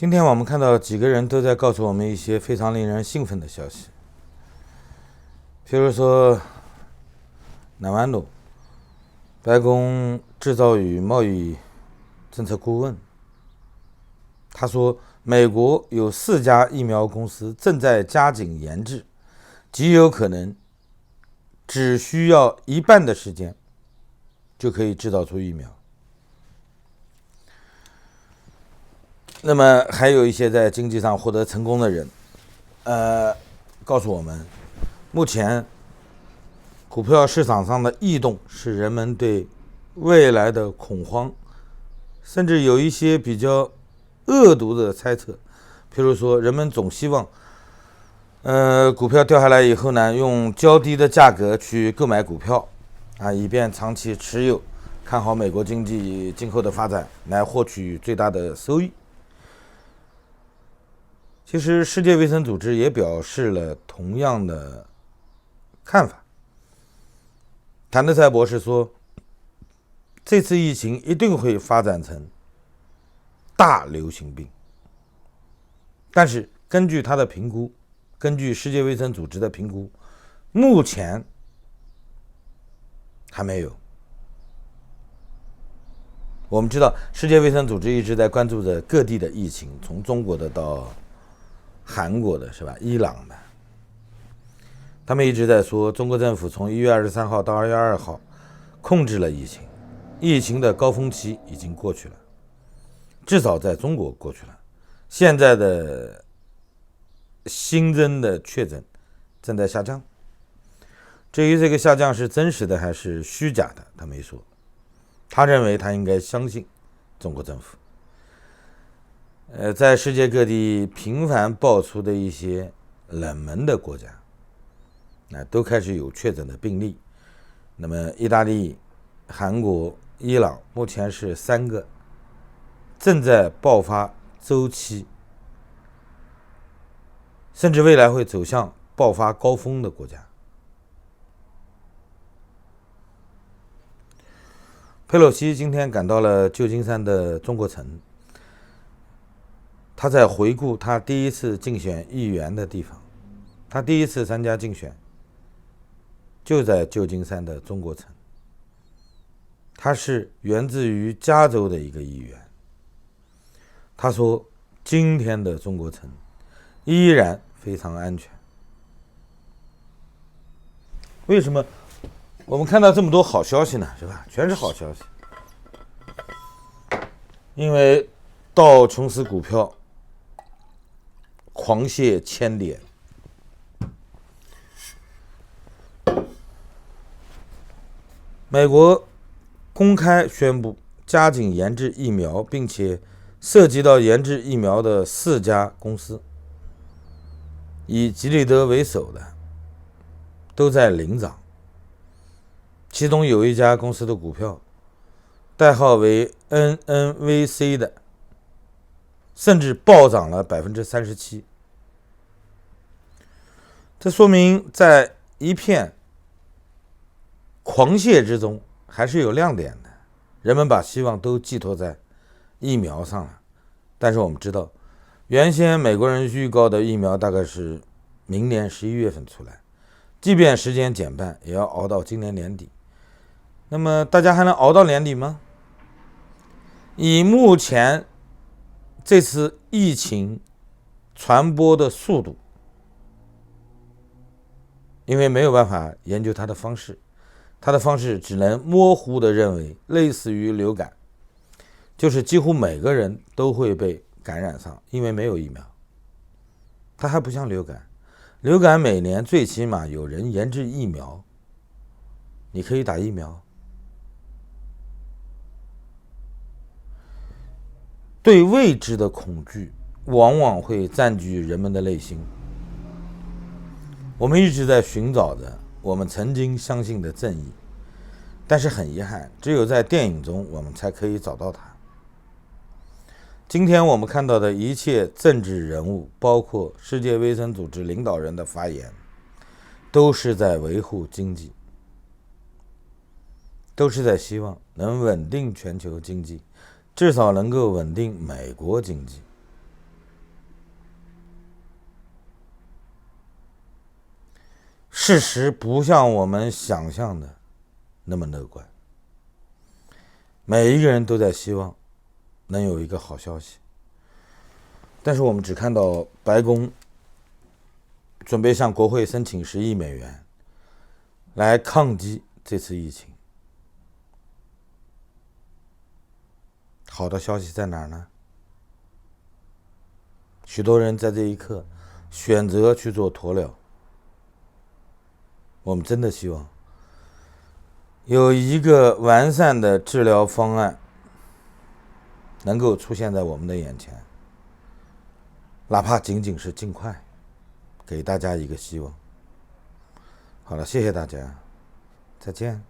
今天我们看到几个人都在告诉我们一些非常令人兴奋的消息，譬如说南万努，白宫制造与贸易政策顾问，他说美国有4家疫苗公司正在加紧研制，极有可能只需要一半的时间就可以制造出疫苗。那么还有一些在经济上获得成功的人，告诉我们，目前股票市场上的异动是人们对未来的恐慌，甚至有一些比较恶毒的猜测，譬如说人们总希望股票掉下来以后呢，用较低的价格去购买股票以便长期持有，看好美国经济今后的发展，来获取最大的收益。其实世界卫生组织也表示了同样的看法。谭德塞博士说，这次疫情一定会发展成大流行病，但是根据他的评估，根据世界卫生组织的评估，目前还没有。我们知道世界卫生组织一直在关注着各地的疫情，从中国的到韩国的，是吧？伊朗的，他们一直在说中国政府从1月23号到2月2号控制了疫情，疫情的高峰期已经过去了，至少在中国过去了。现在的新增的确诊正在下降，至于这个下降是真实的还是虚假的，他没说。他认为他应该相信中国政府。在世界各地频繁爆出的一些冷门的国家，都开始有确诊的病例。那么意大利、韩国、伊朗目前是3个正在爆发周期，甚至未来会走向爆发高峰的国家。佩洛西今天赶到了旧金山的中国城，他在回顾他第一次竞选议员的地方，他第一次参加竞选就在旧金山的中国城，他是源自于加州的一个议员。他说今天的中国城依然非常安全。为什么我们看到这么多好消息呢？是吧？全是好消息。因为道琼斯股票狂泻1000点，美国公开宣布加紧研制疫苗，并且涉及到研制疫苗的4家公司，以吉利德为首的都在领涨。其中有一家公司的股票代号为 NNVC 的，甚至暴涨了 37%。 这说明在一片狂泻之中还是有亮点的，人们把希望都寄托在疫苗上了。但是我们知道，原先美国人预告的疫苗大概是明年11月份出来，即便时间减半，也要熬到今年年底。那么大家还能熬到年底吗？以目前这次疫情传播的速度，因为没有办法研究它的方式，它的方式只能模糊地认为类似于流感，就是几乎每个人都会被感染上，因为没有疫苗。它还不像流感，流感每年最起码有人研制疫苗，你可以打疫苗。对未知的恐惧往往会占据人们的内心。我们一直在寻找着我们曾经相信的正义，但是很遗憾，只有在电影中我们才可以找到它。今天我们看到的一切政治人物，包括世界卫生组织领导人的发言，都是在维护经济，都是在希望能稳定全球经济，至少能够稳定美国经济。事实不像我们想象的那么乐观。每一个人都在希望能有一个好消息，但是我们只看到白宫准备向国会申请10亿美元来抗击这次疫情。好的消息在哪儿呢？许多人在这一刻选择去做鸵鸟。我们真的希望有一个完善的治疗方案能够出现在我们的眼前，哪怕仅仅是尽快，给大家一个希望。好了，谢谢大家，再见。